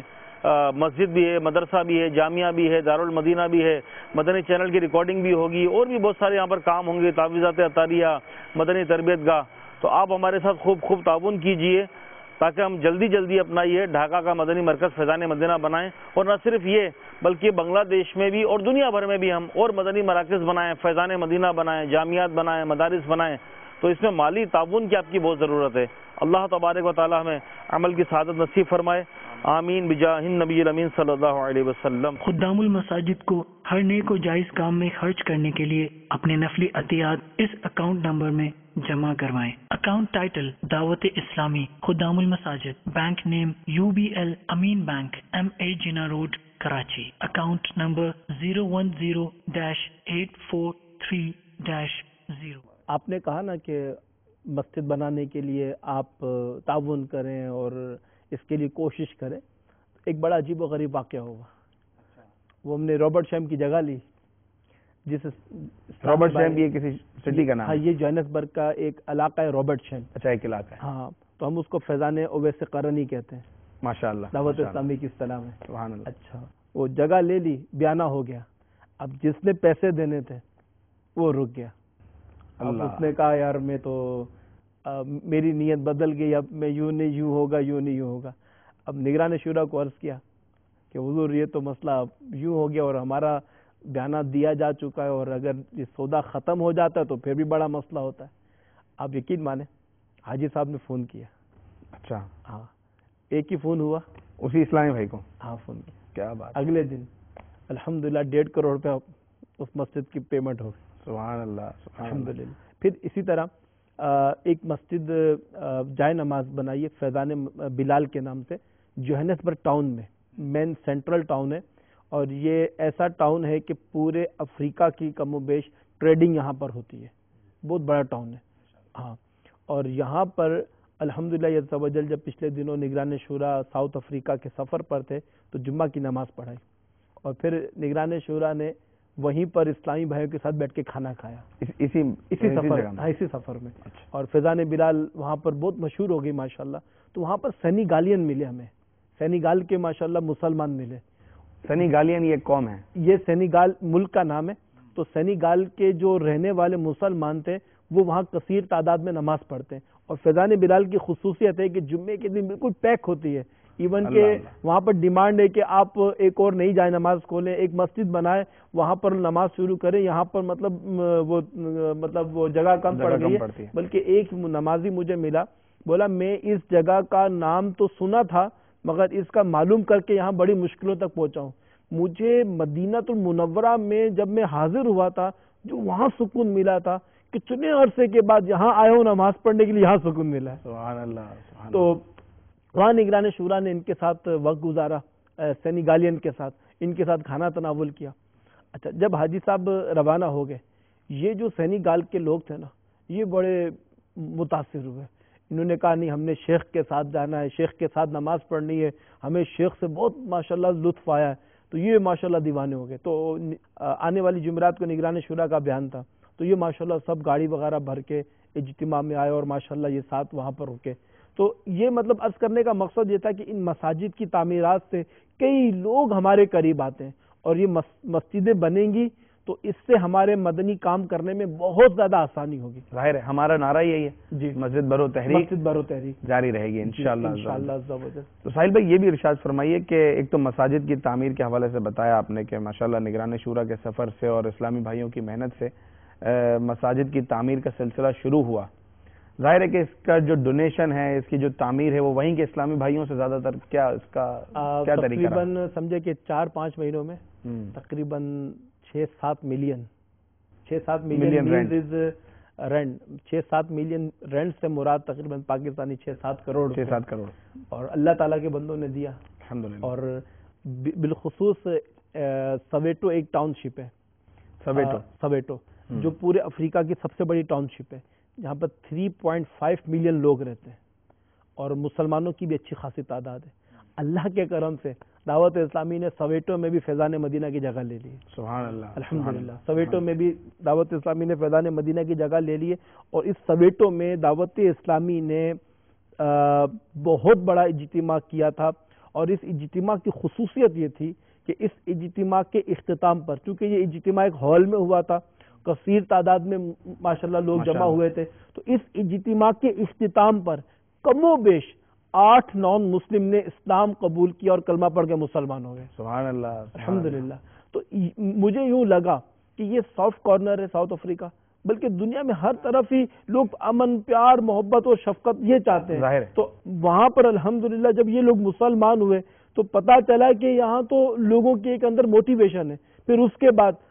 Speaker 5: مسجد بھی ہے, مدرسہ بھی ہے, جامعہ بھی ہے, دارالمدینہ بھی ہے, مدنی چینل کی ریکارڈنگ بھی ہوگی, اور بھی بہت سارے یہاں پر کام ہوں گے, تعویذات عطاریہ, مدنی تربیت گاہ. تو آپ ہمارے ساتھ خوب تعاون کیجئے تاکہ ہم جلدی اپنا یہ ڈھاکہ کا مدنی مرکز فیضان مدینہ بنائیں. اور نہ صرف یہ بلکہ بنگلہ دیش میں بھی اور دنیا بھر میں بھی ہم اور مدنی مراکز بنائیں, فیضان مدینہ بنائیں, جامعات بنائیں, مدارس بنائیں. تو اس میں مالی تعاون کی آپ کی بہت ضرورت ہے. اللہ تبارک و تعالی ہمیں عمل کی سعادت نصیب فرمائے. آمین بجاہ النبی الامین صلی اللہ علیہ وسلم.
Speaker 1: خدام المساجد کو ہر نیک و جائز کام میں خرچ کرنے کے لیے اپنے نفلی عطیات اس اکاؤنٹ نمبر میں جمع کروائیں. اکاؤنٹ ٹائٹل دعوت اسلامی خدام المساجد, bank name UBL Ameen bank, MA Jinnah road Karachi. Account number 010-843-0.
Speaker 3: آپ نے کہا نا کہ مسجد بنانے کے لیے آپ تعاون کریں اور اس کے لیے کوشش کریں. ایک بڑا عجیب و غریب واقعہ ہوا. وہ ہم نے رابرٹ شیم کی جگہ لی, جس
Speaker 2: رابرٹ شیم یہ کسی سٹی کا نام ہے؟
Speaker 3: یہ جوہانسبرگ کا ایک علاقہ ہے رابرٹ شیم.
Speaker 2: اچھا, ایک علاقہ ہے.
Speaker 3: ہاں, تو ہم اس کو فیضان اویس قرنی کہتے ہیں.
Speaker 2: ماشاءاللہ,
Speaker 3: دعوت اسلامی کی اصطلاح میں.
Speaker 2: سبحان اللہ.
Speaker 3: اچھا, وہ جگہ لے لی, بیانہ ہو گیا. اب جس نے پیسے دینے تھے وہ رک گیا. اب اس نے کہا یار میں تو میری نیت بدل گئی, اب میں یوں نہیں یوں ہوگا, یوں نہیں یوں ہوگا. اب نگران شورا کو عرض کیا کہ حضور یہ تو مسئلہ یوں ہو گیا اور ہمارا بیانہ دیا جا چکا ہے, اور اگر یہ سودا ختم ہو جاتا ہے تو پھر بھی بڑا مسئلہ ہوتا ہے. آپ یقین مانیں حاجی صاحب نے فون کیا.
Speaker 2: اچھا,
Speaker 3: ہاں, ایک ہی فون ہوا
Speaker 2: اسی اسلامی بھائی کو.
Speaker 3: ہاں, فون کیا.
Speaker 2: کیا بات.
Speaker 3: اگلے دن الحمدللہ 1.5 کروڑ روپے اس مسجد کی پیمنٹ ہو گئی.
Speaker 2: سبحان اللہ,
Speaker 3: الحمدللہ. پھر اسی طرح ایک مسجد جائے نماز بنائی ہے فیضان بلال کے نام سے، جوہانسبرگ ٹاؤن میں، مین سینٹرل ٹاؤن ہے، اور یہ ایسا ٹاؤن ہے کہ پورے افریقہ کی کم و بیش ٹریڈنگ یہاں پر ہوتی ہے، بہت بڑا ٹاؤن ہے. ہاں، اور یہاں پر الحمدللہ عز و جل جب پچھلے دنوں نگران شورا ساؤتھ افریقہ کے سفر پر تھے تو جمعہ کی نماز پڑھائی، اور پھر نگران شورا نے وہیں پر اسلامی بھائیوں کے ساتھ بیٹھ کے کھانا کھایا اسی سفر میں. اور فیضان بلال وہاں پر بہت مشہور ہو گئی ماشاءاللہ. تو وہاں پر سینیگالین ملے، ہمیں سینیگال کے ماشاءاللہ مسلمان ملے.
Speaker 2: سینیگالین یہ قوم ہے،
Speaker 3: یہ سینیگال ملک کا نام ہے. تو سینیگال کے جو رہنے والے مسلمان تھے وہ وہاں کثیر تعداد میں نماز پڑھتے ہیں، اور فیضان بلال کی خصوصیت ہے کہ جمعے کے دن بالکل پیک ہوتی ہے. ایون کہ وہاں پر ڈیمانڈ ہے کہ آپ ایک اور نئی جائے نماز کھولیں، ایک مسجد بنائے، وہاں پر نماز شروع کریں. یہاں پر مطلب وہ جگہ کم پڑ گئی ہے. بلکہ ایک نمازی مجھے ملا، بولا میں اس جگہ کا نام تو سنا تھا مگر اس کا معلوم کر کے یہاں بڑی مشکلوں تک پہنچا ہوں. مجھے مدینہ المنورہ میں جب میں حاضر ہوا تھا جو وہاں سکون ملا تھا، کتنے عرصے کے بعد یہاں آیا ہوں نماز پڑھنے کے لیے، یہاں سکون ملا ہے.
Speaker 2: سبحان اللہ.
Speaker 3: تو وہاں نگران شورا نے ان کے ساتھ وقت گزارا، سینیگالین کے ساتھ، ان کے ساتھ کھانا تناول کیا. اچھا، جب حاجی صاحب روانہ ہو گئے، یہ جو سینیگال کے لوگ تھے نا، یہ بڑے متاثر ہوئے. انہوں نے کہا نہیں، ہم نے شیخ کے ساتھ جانا ہے، شیخ کے ساتھ نماز پڑھنی ہے، ہمیں شیخ سے بہت ماشاءاللہ لطف آیا ہے. تو یہ ماشاءاللہ دیوانے ہو گئے. تو آنے والی جمعرات کو نگران شورا کا بیان تھا، تو یہ ماشاءاللہ سب گاڑی وغیرہ بھر کے اجتماع میں آئے اور ماشاءاللہ یہ ساتھ وہاں پر رکے. تو یہ مطلب عرض کرنے کا مقصد یہ تھا کہ ان مساجد کی تعمیرات سے کئی لوگ ہمارے قریب آتے ہیں، اور یہ مسجدیں بنیں گی تو اس سے ہمارے مدنی کام کرنے میں بہت زیادہ آسانی ہوگی.
Speaker 2: ظاہر ہے ہمارا نعرہ یہی ہے
Speaker 3: جی،
Speaker 2: مسجد برو تحریک،
Speaker 3: مسجد برو تحریک
Speaker 2: جاری رہے گی انشاءاللہ.
Speaker 3: انشاءاللہ.
Speaker 2: تو ساحل بھائی یہ بھی ارشاد فرمائیے کہ ایک تو مساجد کی تعمیر کے حوالے سے بتایا آپ نے کہ ماشاءاللہ نگران شورا کے سفر سے اور اسلامی بھائیوں کی محنت سے مساجد کی تعمیر کا سلسلہ شروع ہوا. ظاہر ہے کہ اس کا جو ڈونیشن ہے، اس کی جو تعمیر ہے، وہ وہیں کے اسلامی بھائیوں سے زیادہ تر کیا اس کا کیا طریقہ رہا؟
Speaker 3: تقریباً سمجھے کہ 4-5 مہینوں میں تقریباً 6-7 ملین رینٹ، 6-7 ملین رینٹ سے مراد تقریباً پاکستانی 6-7 کروڑ. اور اللہ تعالیٰ کے بندوں نے دیا الحمدللہ. اور بالخصوص سویٹو ایک ٹاؤن شپ ہے، سویٹو جو پورے افریقہ کی سب سے بڑی ٹاؤن شپ ہے، جہاں پر 3.5 ملین لوگ رہتے ہیں، اور مسلمانوں کی بھی اچھی خاصی تعداد ہے. اللہ کے کرم سے دعوت اسلامی نے سویٹو میں بھی فیضان مدینہ کی جگہ لے لی.
Speaker 2: سبحان اللہ.
Speaker 3: الحمدللہ سویٹو میں بھی دعوت اسلامی نے فیضان مدینہ کی جگہ لے لی ہے. اور اس سویٹو میں دعوت اسلامی نے بہت بڑا اجتماع کیا تھا، اور اس اجتماع کی خصوصیت یہ تھی کہ اس اجتماع کے اختتام پر، چونکہ یہ اجتماع ایک ہال میں ہوا تھا، کثیر تعداد میں ماشاءاللہ لوگ جمع ہوئے تھے، تو اس اجتماع کے اختتام پر کم و بیش 8 نان مسلم نے اسلام قبول کیا اور کلمہ پڑھ کے مسلمان ہو گئے.
Speaker 2: سبحان اللہ.
Speaker 3: الحمدللہ. تو مجھے یوں لگا کہ یہ سافٹ کارنر ہے ساؤتھ افریقہ، بلکہ دنیا میں ہر طرف ہی لوگ امن، پیار، محبت اور شفقت یہ چاہتے ہیں. تو وہاں پر الحمدللہ جب یہ لوگ مسلمان ہوئے تو پتہ چلا کہ یہاں تو لوگوں کے ایک اندر موٹیویشن ہے. پھر اس کے بعد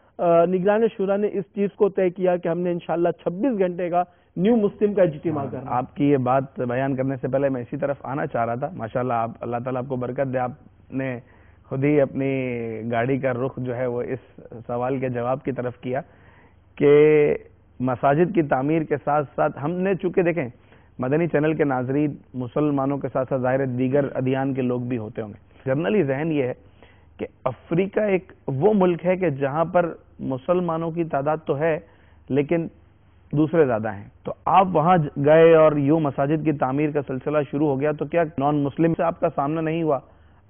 Speaker 3: نگران شورا نے اس چیز کو طے کیا کہ ہم نے انشاءاللہ 26 گھنٹے کا نیو مسلم کا اجتماع کرنا.
Speaker 2: آپ کی یہ بات بیان کرنے سے پہلے میں اسی طرف آنا چاہ رہا تھا. ماشاءاللہ اللہ تعالیٰ آپ کو برکت دے، آپ نے خود ہی اپنی گاڑی کا رخ جو ہے وہ اس سوال کے جواب کی طرف کیا کہ مساجد کی تعمیر کے ساتھ ساتھ ہم نے، چونکہ دیکھیں مدنی چینل کے ناظرین مسلمانوں کے ساتھ ساتھ ظاہر دیگر ادیان کے لوگ بھی ہوتے ہوں گے. جنرلی ذہن یہ ہے کہ افریقہ ایک وہ ملک ہے کہ جہاں پر مسلمانوں کی تعداد تو ہے لیکن دوسرے زیادہ ہیں. تو آپ وہاں گئے اور یوں مساجد کی تعمیر کا سلسلہ شروع ہو گیا، تو کیا نان مسلم سے آپ کا سامنا نہیں ہوا؟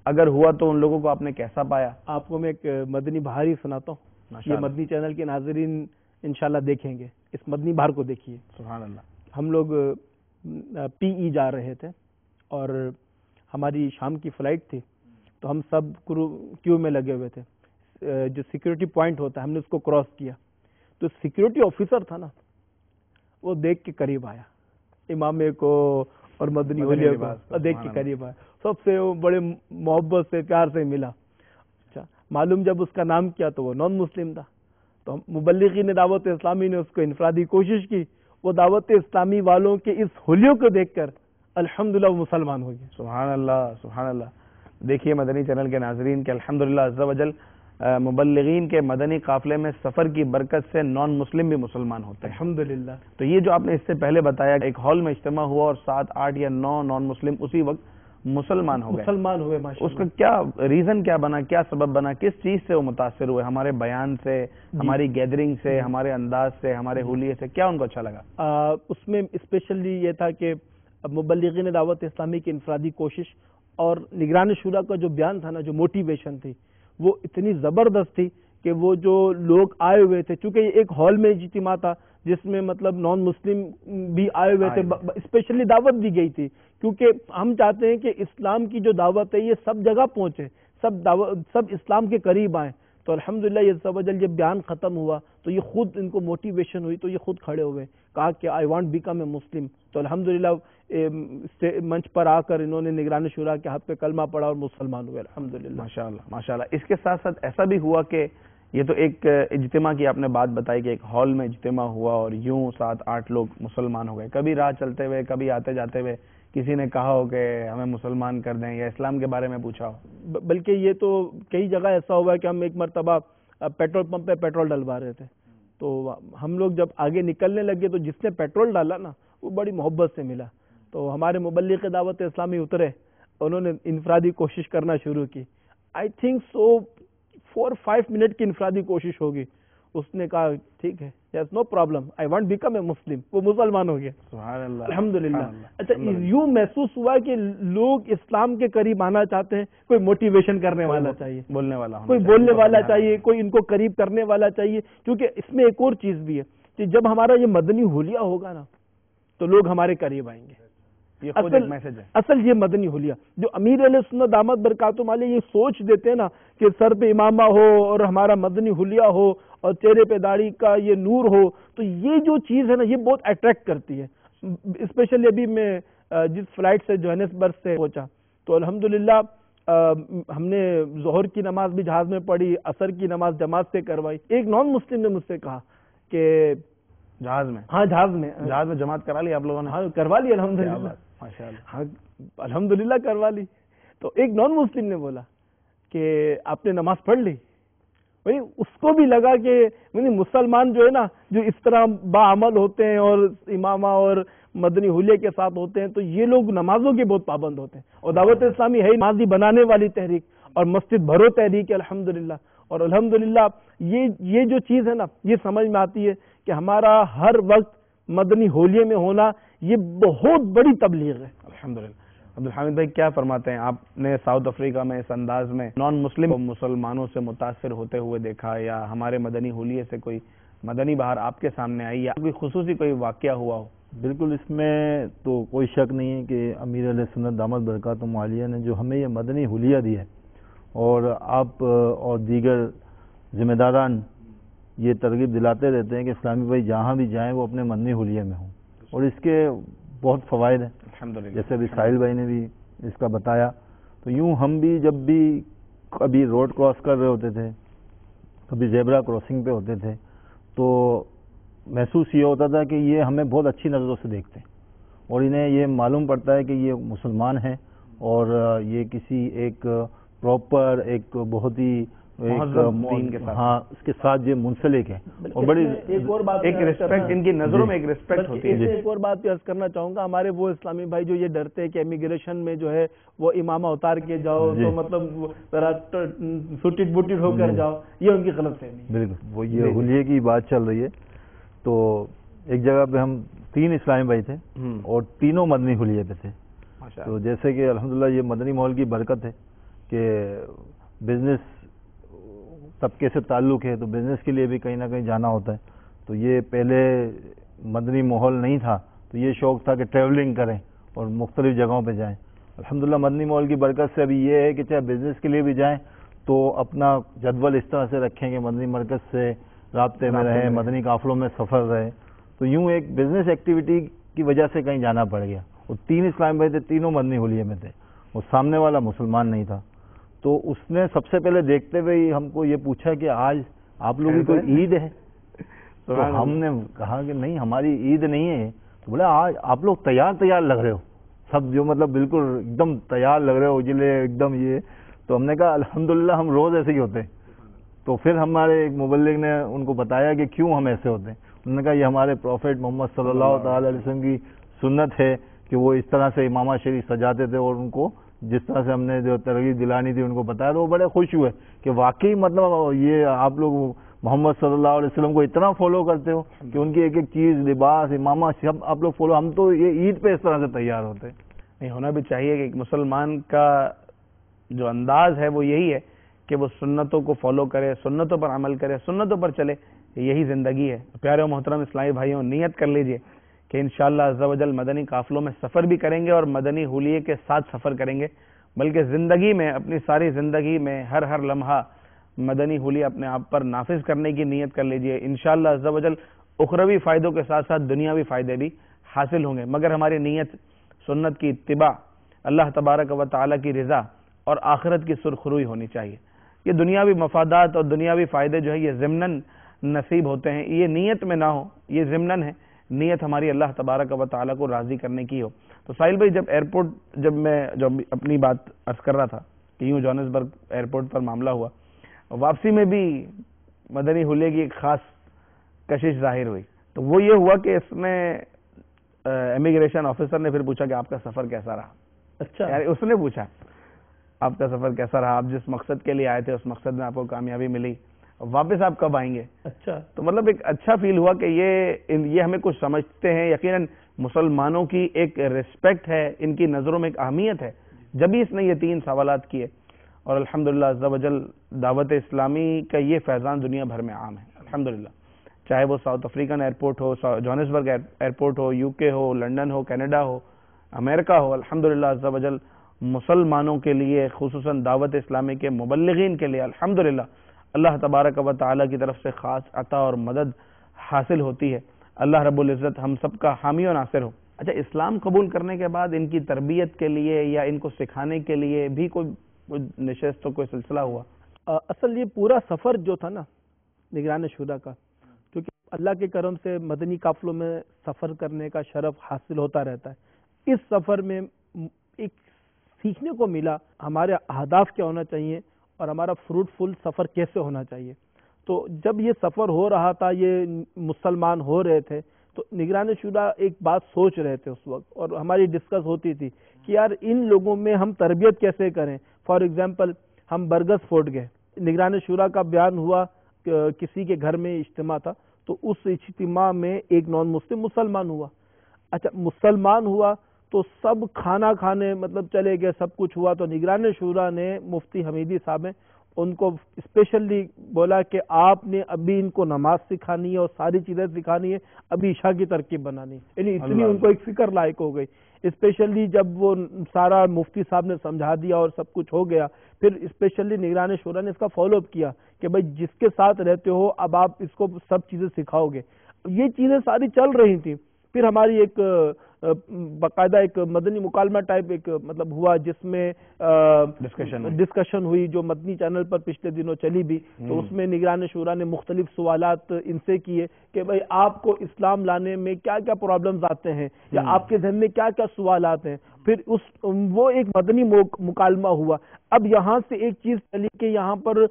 Speaker 2: اگر ہوا تو ان لوگوں کو آپ نے کیسا پایا؟
Speaker 3: آپ کو میں ایک مدنی بہار ہی سناتا ہوں، یہ مدنی چینل کے ناظرین انشاءاللہ دیکھیں گے. اس مدنی بہار کو دیکھیے.
Speaker 2: سبحان اللہ.
Speaker 3: ہم لوگ پی ای جا رہے تھے اور ہماری شام کی فلائٹ تھی، تو ہم سب کیو میں لگے ہوئے تھے. جو سیکیورٹی پوائنٹ ہوتا ہے ہم نے اس کو کراس کیا، تو سیکیورٹی آفیسر تھا نا، وہ دیکھ کے قریب آیا امامے کو اور مدنی اولیاء کو دیکھ کے قریب آیا، سب سے بڑے محبت سے پیار سے ملا. اچھا، معلوم جب اس کا نام کیا تو وہ نان مسلم تھا. تو مبلغین دعوت اسلامی نے اس کو انفرادی کوشش کی، وہ دعوت اسلامی والوں کے اس حلیوں کو دیکھ کر الحمدللہ وہ مسلمان ہو گئے.
Speaker 2: سبحان اللہ سبحان اللہ. دیکھیے مدنی چینل کے ناظرین کہ الحمدللہ عز و جل مبلغین کے مدنی قافلے میں سفر کی برکت سے نان مسلم بھی مسلمان ہوتے ہیں
Speaker 3: الحمدللہ.
Speaker 2: تو یہ جو آپ نے اس سے پہلے بتایا ایک ہال میں اجتماع ہوا اور 7 8 یا 9 نان مسلم اسی وقت مسلمان ہو گئے.
Speaker 3: مسلمان ہوئے
Speaker 2: اس کا کیا ریزن کیا بنا, کیا سبب بنا, کس چیز سے وہ متاثر ہوئے؟ ہمارے بیان سے, ہماری گیدرنگ سے, ہمارے انداز سے, ہمارے حلیے سے, کیا ان کو اچھا لگا؟
Speaker 3: اس میں اسپیشلی یہ تھا کہ مبلغین دعوت اسلامی کی انفرادی کوشش اور نگران شورا کا جو بیان تھا نا, جو موٹیویشن تھی وہ اتنی زبردست تھی کہ وہ جو لوگ آئے ہوئے تھے, چونکہ یہ ایک ہال میں اجتماع تھا جس میں مطلب نان مسلم بھی آئے ہوئے تھے, اسپیشلی دعوت دی گئی تھی کیونکہ ہم چاہتے ہیں کہ اسلام کی جو دعوت ہے یہ سب جگہ پہنچے, سب اسلام کے قریب آئیں. تو الحمدللہ یہ سب جب بیان ختم ہوا تو یہ خود ان کو موٹیویشن ہوئی تو یہ خود کھڑے ہوئے, کہا کہ آئی وانٹ بیکم اے مسلم. تو الحمدللہ منچ پر آ کر انہوں نے نگران شورا کے ہاتھ پہ کلمہ پڑھا اور مسلمان ہوئے الحمدللہ.
Speaker 2: ماشاءاللہ ماشاءاللہ. اس کے ساتھ ساتھ ایسا بھی ہوا کہ یہ تو ایک اجتماع کی آپ نے بات بتائی کہ ایک ہال میں اجتماع ہوا اور یوں 7 8 لوگ مسلمان ہو گئے. کبھی راہ چلتے ہوئے, کبھی آتے جاتے ہوئے کسی نے کہا ہو کہ ہمیں مسلمان کر دیں یا اسلام کے بارے میں پوچھا ہو؟
Speaker 3: بلکہ یہ تو کئی جگہ ایسا ہوا ہے کہ ہم ایک مرتبہ پیٹرول پمپ پہ پیٹرول ڈلوا رہے تھے تو ہم لوگ جب آگے نکلنے لگے تو جس نے پیٹرول ڈالا نا وہ بڑی محبت سے ملا. تو ہمارے مبلغ دعوت اسلامی اترے, انہوں نے انفرادی کوشش کرنا شروع کی. آئی تھنک سو 4-5 منٹ کی انفرادی کوشش ہوگی. اس نے کہا ٹھیک ہے, yes no problem, I want become a Muslim. وہ مسلمان ہو گیا.
Speaker 2: سبحان اللہ
Speaker 3: الحمدللہ. اچھا یوں محسوس ہوا کہ لوگ اسلام کے قریب آنا چاہتے ہیں, کوئی موٹیویشن کرنے والا چاہیے,
Speaker 2: بولنے والا,
Speaker 3: کوئی بولنے والا چاہیے, کوئی ان کو قریب کرنے والا چاہیے. کیونکہ اس میں ایک اور چیز بھی ہے کہ جب ہمارا یہ مدنی حلیہ ہوگا نا تو لوگ ہمارے قریب آئیں گے.
Speaker 2: یہ خود ایک میسج ہے.
Speaker 3: اصل یہ مدنی حلیہ جو امیر علیہ سنت دامت برکاتہم علیہ یہ سوچ دیتے ہیں نا کہ سر پہ امامہ ہو اور ہمارا مدنی حلیہ ہو اور چہرے پہ داڑھی کا یہ نور ہو, تو یہ جو چیز ہے نا یہ بہت اٹریکٹ کرتی ہے. اسپیشلی ابھی میں جس فلائٹ سے جوہانسبرگ سے پہنچا تو الحمدللہ ہم نے ظہر کی نماز بھی جہاز میں پڑھی, عصر کی نماز جماعت سے کروائی. ایک نان مسلم نے مجھ سے کہا کہ
Speaker 2: جہاز میں,
Speaker 3: ہاں جہاز میں
Speaker 2: جماعت کرا لی آپ لوگوں نے؟
Speaker 3: ہاں کروا لی الحمدللہ. ہاں الحمدللہ کروا لی. تو ایک نان مسلم نے بولا کہ آپ نے نماز پڑھ لی. بھائی اس کو بھی لگا کہ مسلمان جو ہے نا جو اس طرح باعمل ہوتے ہیں اور امامہ اور مدنی حلیے کے ساتھ ہوتے ہیں تو یہ لوگ نمازوں کے بہت پابند ہوتے ہیں. اور دعوت اسلامی ہے نمازی بنانے والی تحریک اور مسجد بھرو تحریک ہے الحمدللہ. اور الحمدللہ یہ جو چیز ہے نا یہ سمجھ میں آتی ہے کہ ہمارا ہر وقت مدنی حلیے میں ہونا یہ بہت بڑی تبلیغ ہے
Speaker 2: الحمدللہ. عبدالحامد بھائی کیا فرماتے ہیں؟ آپ نے ساؤتھ افریقہ میں اس انداز میں نان مسلم مسلمانوں سے متاثر ہوتے ہوئے دیکھا, یا ہمارے مدنی حلیے سے کوئی مدنی بہار آپ کے سامنے آئی یا کوئی خصوصی کوئی واقعہ ہوا ہو؟
Speaker 4: بالکل, اس میں تو کوئی شک نہیں ہے کہ امیر علیہ سنت دامت برکاتہم عالیہ نے جو ہمیں یہ مدنی حلیہ دی ہے اور آپ اور دیگر ذمہ داران یہ ترغیب دلاتے رہتے ہیں کہ اسلامی بھائی جہاں بھی جائیں وہ اپنے مدنی حلیے میں ہوں, اور اس کے بہت فوائد ہیں. جیسے ابھی ساحل بھائی نے بھی اس کا بتایا, تو یوں ہم بھی جب بھی کبھی روڈ کراس کر رہے ہوتے تھے, کبھی زیبرا کراسنگ پہ ہوتے تھے, تو محسوس یہ ہوتا تھا کہ یہ ہمیں بہت اچھی نظروں سے دیکھتے ہیں اور انہیں یہ معلوم پڑتا ہے کہ یہ مسلمان ہیں اور یہ کسی ایک پراپر ایک بہت ہی
Speaker 2: دین کے ساتھ,
Speaker 4: ہاں اس کے ساتھ یہ منسلک ہے. اور بڑی
Speaker 3: ایک اور بات,
Speaker 2: ایک ریسپیکٹ ان کی نظروں میں ایک ریسپیکٹ ہوتی ہے.
Speaker 3: ایک اور بات عرض کرنا چاہوں گا, ہمارے وہ اسلامی بھائی جو یہ ڈرتے ہیں کہ امیگریشن میں جو ہے وہ امامہ اتار کے جاؤ تو مطلب ذرا سوٹڈ بوٹڈ ہو کر جاؤ, یہ ان کی غلط فہمی ہے.
Speaker 4: بالکل, وہ یہ حلیے کی بات چل رہی ہے. تو ایک جگہ پہ ہم 3 اسلامی بھائی تھے اور تینوں مدنی حلیے پہ تھے. تو جیسے کہ الحمدللہ یہ مدنی ماحول کی برکت ہے کہ بزنس طبقے سے تعلق ہے تو بزنس کے لیے بھی کہیں نہ کہیں جانا ہوتا ہے. تو یہ پہلے مدنی ماحول نہیں تھا تو یہ شوق تھا کہ ٹریولنگ کریں اور مختلف جگہوں پہ جائیں. الحمدللہ مدنی ماحول کی برکت سے ابھی یہ ہے کہ چاہے بزنس کے لیے بھی جائیں تو اپنا جدول اس طرح سے رکھیں کہ مدنی مرکز سے رابطے میں رہیں, مدنی قافلوں میں سفر رہے. تو یوں ایک بزنس ایکٹیویٹی کی وجہ سے کہیں جانا پڑ گیا. اور 3 اسلامی بھائی تھے, تینوں مدنی حلیے میں تھے اور سامنے والا مسلمان نہیں تھا. تو اس نے سب سے پہلے دیکھتے ہوئے ہم کو یہ پوچھا کہ آج آپ لوگوں کی کوئی عید ہے؟ تو ہم نے کہا کہ نہیں ہماری عید نہیں ہے. تو بولے آج آپ لوگ تیار لگ رہے ہو سب, جو مطلب بالکل ایک دم تیار لگ رہے ہو اجلے ایک دم یہ. تو ہم نے کہا الحمدللہ ہم روز ایسے ہی ہوتے ہیں. تو پھر ہمارے ایک مبلغ نے ان کو بتایا کہ کیوں ہم ایسے ہوتے ہیں. انہوں نے کہا یہ ہمارے پروفیٹ محمد صلی اللہ تعالی علیہ وسلم کی سنت ہے کہ وہ اس طرح سے امامہ شریف سجاتے تھے, اور ان کو جس طرح سے ہم نے جو ترغیب دلانی تھی ان کو بتایا, تو وہ بڑے خوش ہوئے کہ واقعی مطلب یہ آپ لوگ محمد صلی اللہ علیہ وسلم کو اتنا فالو کرتے ہو کہ ان کی ایک ایک چیز, لباس, امامہ سب آپ لوگ فالو. ہم تو یہ عید پہ اس طرح سے تیار ہوتے.
Speaker 2: نہیں, ہونا بھی چاہیے کہ ایک مسلمان کا جو انداز ہے وہ یہی ہے کہ وہ سنتوں کو فالو کرے, سنتوں پر عمل کرے, سنتوں پر چلے, یہی زندگی ہے. پیارے و محترم اسلامی بھائیوں, نیت کر لیجئے کہ انشاءاللہ عز و جل مدنی قافلوں میں سفر بھی کریں گے اور مدنی حلیے کے ساتھ سفر کریں گے, بلکہ زندگی میں, اپنی ساری زندگی میں ہر لمحہ مدنی حلیہ اپنے آپ پر نافذ کرنے کی نیت کر لیجئے. انشاءاللہ عز و جل اخروی فائدوں کے ساتھ ساتھ دنیاوی فائدے بھی حاصل ہوں گے, مگر ہماری نیت سنت کی اتباع, اللہ تبارک و تعالی کی رضا اور آخرت کی سرخروئی ہونی چاہیے. یہ دنیاوی مفادات اور دنیاوی فائدے جو ہے یہ ضمناً نصیب ہوتے ہیں, یہ نیت میں نہ ہو, یہ ضمناً ہے. نیت ہماری اللہ تبارک و تعالی کو راضی کرنے کی ہو. تو ساحل بھائی, جب میں اپنی بات عرض کر رہا تھا کہ یوں جوہانسبرگ ایئرپورٹ پر معاملہ ہوا, واپسی میں بھی مدنی حلیے کی ایک خاص کشش ظاہر ہوئی. تو وہ یہ ہوا کہ اس میں امیگریشن آفیسر نے پھر پوچھا کہ آپ کا سفر کیسا رہا.
Speaker 3: اچھا,
Speaker 2: یعنی اس نے پوچھا آپ کا سفر کیسا رہا, آپ جس مقصد کے لیے آئے تھے اس مقصد میں آپ کو کامیابی ملی, واپس آپ کب آئیں گے.
Speaker 3: اچھا,
Speaker 2: تو مطلب ایک اچھا فیل ہوا کہ یہ ہمیں کچھ سمجھتے ہیں. یقیناً مسلمانوں کی ایک ریسپیکٹ ہے, ان کی نظروں میں ایک اہمیت ہے, جب ہی اس نے یہ 3 سوالات کیے. اور الحمدللہ عز و جل دعوت اسلامی کا یہ فیضان دنیا بھر میں عام ہے الحمدللہ, چاہے وہ ساؤتھ افریقن ایئرپورٹ ہو, جوہانسبرگ ایئرپورٹ ہو, UK ہو, لنڈن ہو, کینیڈا ہو, امریکہ ہو. الحمدللہ عز و جل مسلمانوں کے لیے, خصوصاً دعوت اسلامی کے مبلغین کے لیے الحمدللہ اللہ تبارک و تعالی کی طرف سے خاص عطا اور مدد حاصل ہوتی ہے. اللہ رب العزت ہم سب کا حامی و ناصر ہو. اچھا, اسلام قبول کرنے کے بعد ان کی تربیت کے لیے یا ان کو سکھانے کے لیے بھی کوئی نشست تو کوئی سلسلہ ہوا؟
Speaker 3: اصل یہ پورا سفر جو تھا نا نگران شورا کا, کیونکہ اللہ کے کرم سے مدنی قافلوں میں سفر کرنے کا شرف حاصل ہوتا رہتا ہے. اس سفر میں ایک سیکھنے کو ملا ہمارے اہداف کیا ہونا چاہیے اور ہمارا فروٹفل سفر کیسے ہونا چاہیے. تو جب یہ سفر ہو رہا تھا, یہ مسلمان ہو رہے تھے, تو نگران شورا ایک بات سوچ رہے تھے اس وقت, اور ہماری ڈسکس ہوتی تھی کہ یار ان لوگوں میں ہم تربیت کیسے کریں. فار ایگزامپل ہم برگس فورٹ گئے, نگران شورا کا بیان ہوا, کسی کے گھر میں اجتماع تھا, تو اس اجتماع میں ایک نان مسلم مسلمان ہوا. اچھا, مسلمان ہوا تو سب کھانا کھانے مطلب چلے گئے, سب کچھ ہوا. تو نگران شورا نے مفتی حمیدی صاحب ہیں, ان کو اسپیشلی بولا کہ آپ نے ابھی ان کو نماز سکھانی ہے اور ساری چیزیں سکھانی ہے, ابھی عشاء کی ترکیب بنانی ہے. یعنی اتنی ان کو ایک فکر لائق ہو گئی. اسپیشلی جب وہ سارا مفتی صاحب نے سمجھا دیا اور سب کچھ ہو گیا, پھر اسپیشلی نگران شورا نے اس کا فالو اپ کیا کہ بھائی جس کے ساتھ رہتے ہو اب آپ اس کو سب چیزیں سکھاؤ گے. یہ چیزیں ساری چل رہی تھیں. پھر ہماری ایک باقاعدہ ایک مدنی مکالمہ ٹائپ ایک مطلب ہوا, جس میں ڈسکشن ہوئی جو مدنی چینل پر پچھلے دنوں چلی بھی. تو اس میں نگران شورا نے مختلف سوالات ان سے کیے کہ بھئی آپ کو اسلام لانے میں کیا کیا پرابلمز آتے ہیں, یا آپ کے ذہن میں کیا کیا سوالات ہیں. پھر وہ ایک مدنی مکالمہ ہوا. اب یہاں سے ایک چیز چلی کہ یہاں پر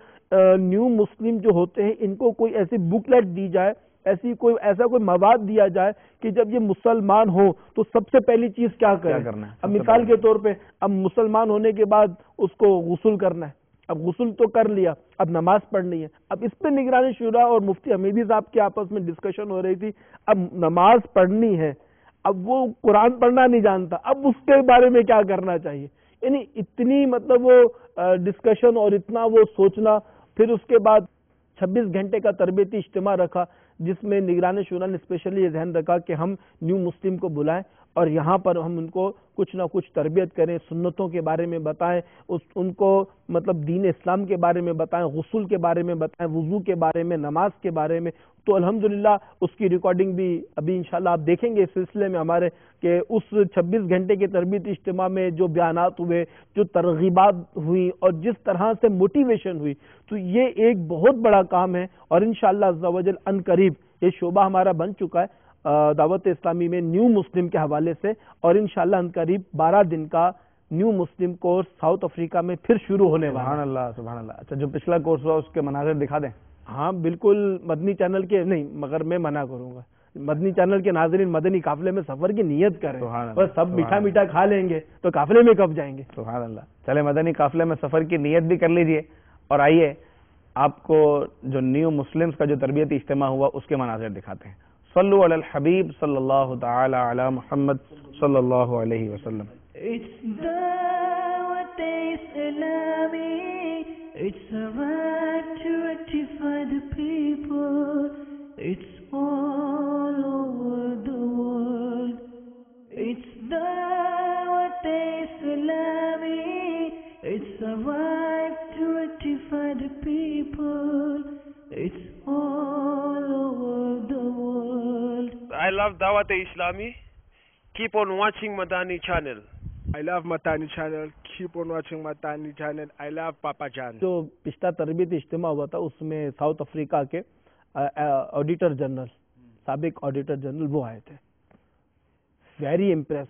Speaker 3: نیو مسلم جو ہوتے ہیں ان کو کوئی ایسی بکلیٹ دی جائے, ایسا کوئی مواد دیا جائے کہ جب یہ مسلمان ہو تو سب سے پہلی چیز کیا کرنا ہے. اب مثال کے طور پہ اب مسلمان ہونے کے بعد اس کو غسل کرنا ہے. اب غسل تو کر لیا, اب نماز پڑھنی ہے. اب اس پہ نگران شورا اور مفتی حمیدی صاحب کے آپس میں ڈسکشن ہو رہی تھی. اب نماز پڑھنی ہے, اب وہ قرآن پڑھنا نہیں جانتا, اب اس کے بارے میں کیا کرنا چاہیے. یعنی اتنی مطلب وہ ڈسکشن اور اتنا وہ سوچنا. پھر اس کے بعد 26 گھنٹے کا تربیتی اجتماع رکھا, جس میں نگران شورا نے اسپیشلی یہ ذہن رکھا کہ ہم نیو مسلم کو بلائیں اور یہاں پر ہم ان کو کچھ نہ کچھ تربیت کریں, سنتوں کے بارے میں بتائیں, ان کو مطلب دین اسلام کے بارے میں بتائیں, غسل کے بارے میں بتائیں, وضو کے بارے میں, نماز کے بارے میں. تو الحمدللہ اس کی ریکارڈنگ بھی ابھی انشاءاللہ آپ دیکھیں گے اس سلسلے میں ہمارے, کہ اس 26 گھنٹے کے تربیتی اجتماع میں جو بیانات ہوئے, جو ترغیبات ہوئی اور جس طرح سے موٹیویشن ہوئی, تو یہ ایک بہت بڑا کام ہے. اور انشاءاللہ عز و جل ان قریب یہ شعبہ ہمارا بن چکا ہے دعوت اسلامی میں نیو مسلم کے حوالے سے، اور انشاءاللہ عنقریب 12 دن کا نیو مسلم کورس ساؤتھ افریقہ میں پھر شروع ہونے والا ہے۔
Speaker 2: سبحان اللہ سبحان اللہ۔ اچھا، جو پچھلا کورس ہوا اس کے مناظر دکھا دیں۔
Speaker 3: ہاں بالکل، مدنی چینل کے نہیں، مگر میں منع کروں گا، مدنی چینل کے ناظرین مدنی قافلے میں سفر کی نیت کریں،
Speaker 2: سبحان اللہ،
Speaker 3: بس سب میٹھا میٹھا کھا لیں گے تو قافلے میں کب جائیں گے؟
Speaker 2: سبحان اللہ۔ چلے مدنی قافلے میں سفر کی نیت بھی کر لیجئے، اور آئیے آپ کو جو نیو مسلمز کا جو تربیتی اجتماع ہوا اس کے مناظر دکھاتے ہیں۔ صلو علی الحبیب صلی اللہ تعالی علی محمد صلی اللہ علیہ وسلم۔
Speaker 1: It's دعوت اسلامی, it's a right to rectify the people, it's all over the world. It's دعوت اسلامی, it's a right to rectify the people, it's all over the world.
Speaker 6: I love Dawat Islami. Keep on watching Madani channel. I love Madani channel. Keep on watching Madani channel. I love Papa Jan.
Speaker 3: جو پچھلا تربیتی اجتماع ہوا تھا اس میں ساؤتھ افریقہ کے آڈیٹر جنرل، سابق آڈیٹر جنرل وہ آئے تھے. Very impress.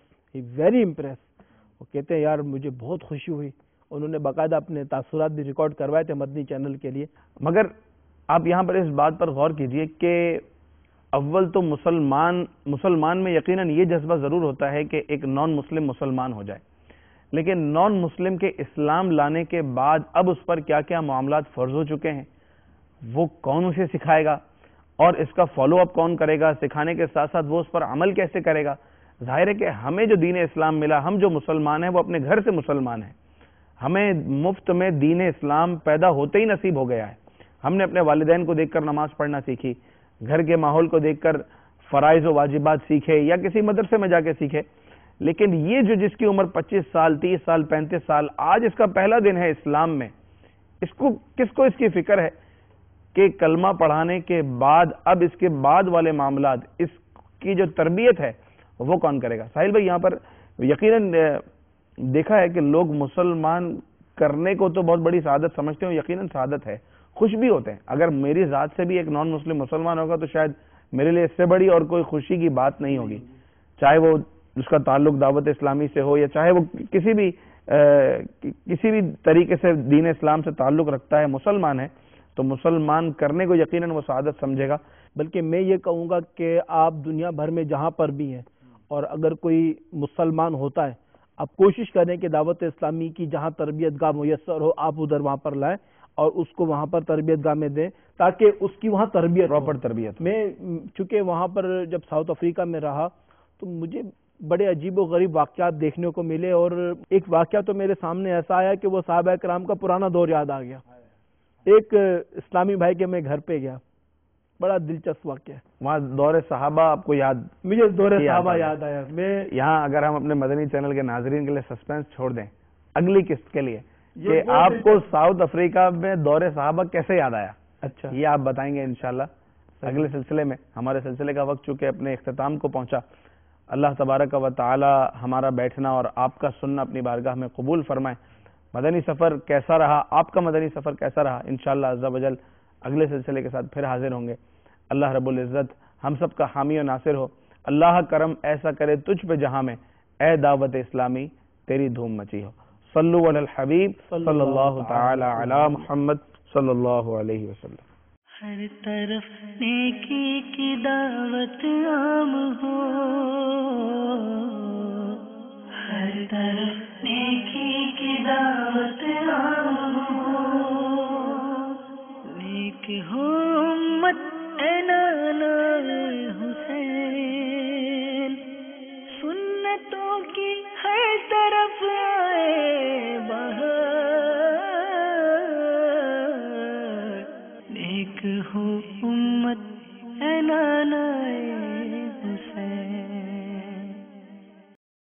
Speaker 3: وہ کہتے ہیں یار مجھے بہت خوشی ہوئی. انہوں نے باقاعدہ اپنے تاثرات بھی ریکارڈ کروائے تھے مدنی چینل کے لیے.
Speaker 2: مگر آپ یہاں پر اس بات پر غور کیجئے کہ اول تو مسلمان میں یقیناً یہ جذبہ ضرور ہوتا ہے کہ ایک نان مسلم مسلمان ہو جائے، لیکن نان مسلم کے اسلام لانے کے بعد اب اس پر کیا کیا معاملات فرض ہو چکے ہیں، وہ کون اسے سکھائے گا اور اس کا فالو اپ کون کرے گا، سکھانے کے ساتھ ساتھ وہ اس پر عمل کیسے کرے گا. ظاہر ہے کہ ہمیں جو دین اسلام ملا، ہم جو مسلمان ہیں وہ اپنے گھر سے مسلمان ہیں. ہمیں مفت میں دین اسلام پیدا ہوتے ہی نصیب ہو گیا ہے. ہم نے اپنے والدین کو دیکھ کر نماز پڑھنا سیکھی، گھر کے ماحول کو دیکھ کر فرائض و واجبات سیکھے یا کسی مدرسے میں جا کے سیکھے. لیکن یہ جو جس کی عمر 25 سال 30 سال 35 سال آج اس کا پہلا دن ہے اسلام میں، کس کو اس کی فکر ہے کہ کلمہ پڑھانے کے بعد اب اس کے بعد والے معاملات، اس کی جو تربیت ہے وہ کون کرے گا؟ ساحل بھائی، یہاں پر یقیناً دیکھا ہے کہ لوگ مسلمان کرنے کو تو بہت بڑی سعادت سمجھتے ہیں، یقیناً سعادت ہے، خوش بھی ہوتے ہیں. اگر میری ذات سے بھی ایک نان مسلم مسلمان ہوگا تو شاید میرے لیے اس سے بڑی اور کوئی خوشی کی بات نہیں ہوگی، چاہے وہ اس کا تعلق دعوت اسلامی سے ہو یا چاہے وہ کسی بھی طریقے سے دین اسلام سے تعلق رکھتا ہے، مسلمان ہے تو مسلمان کرنے کو یقیناً وہ سعادت سمجھے گا.
Speaker 3: بلکہ میں یہ کہوں گا کہ آپ دنیا بھر میں جہاں پر بھی ہیں اور اگر کوئی مسلمان ہوتا ہے، آپ کوشش کریں کہ دعوت اسلامی کی جہاں تربیت گاہ میسر ہو آپ ادھر وہاں پر لائیں اور اس کو وہاں پر تربیت گاہ میں دیں تاکہ اس کی وہاں تربیت
Speaker 2: پراپر تربیت.
Speaker 3: میں چونکہ وہاں پر جب ساؤتھ افریقہ میں رہا تو مجھے بڑے عجیب و غریب واقعات دیکھنے کو ملے، اور ایک واقعہ تو میرے سامنے ایسا آیا کہ وہ صحابہ کرام کا پرانا دور یاد آ گیا. ایک اسلامی بھائی کے میں گھر پہ گیا، بڑا دلچسپ واقعہ.
Speaker 2: وہاں دور صحابہ آپ کو
Speaker 3: مجھے دور صحابہ یاد آیا. میں
Speaker 2: یہاں اگر ہم اپنے مدنی چینل کے ناظرین کے لیے سسپینس چھوڑ دیں اگلی قسط کے لیے کہ آپ کو ساؤتھ افریقہ میں دور صحابہ کیسے یاد آیا،
Speaker 3: اچھا
Speaker 2: یہ آپ بتائیں گے انشاءاللہ اگلے سلسلے میں. ہمارے سلسلے کا وقت چونکہ اپنے اختتام کو پہنچا. اللہ تبارک و تعالی ہمارا بیٹھنا اور آپ کا سننا اپنی بارگاہ میں قبول فرمائے. مدنی سفر کیسا رہا، آپ کا مدنی سفر کیسا رہا، انشاءاللہ عز و جل اگلے سلسلے کے ساتھ پھر حاضر ہوں گے. اللہ رب العزت ہم سب کا حامی و ناصر ہو. اللہ کرم ایسا کرے تجھ پہ جہاں میں، اے دعوت اسلامی تیری دھوم مچی ہو. صلو علی الحبیب صلی اللہ تعالی علی محمد صلی اللہ علیہ وسلم.
Speaker 1: ہر طرف نیکی کی دعوت عام ہو، ہر طرف نیکی کی دعوت عام ہو. نیک ہو امت اے نانا حسین، سنتوں کی ہر طرف آئے بہار. نیک ہو امت اے نانا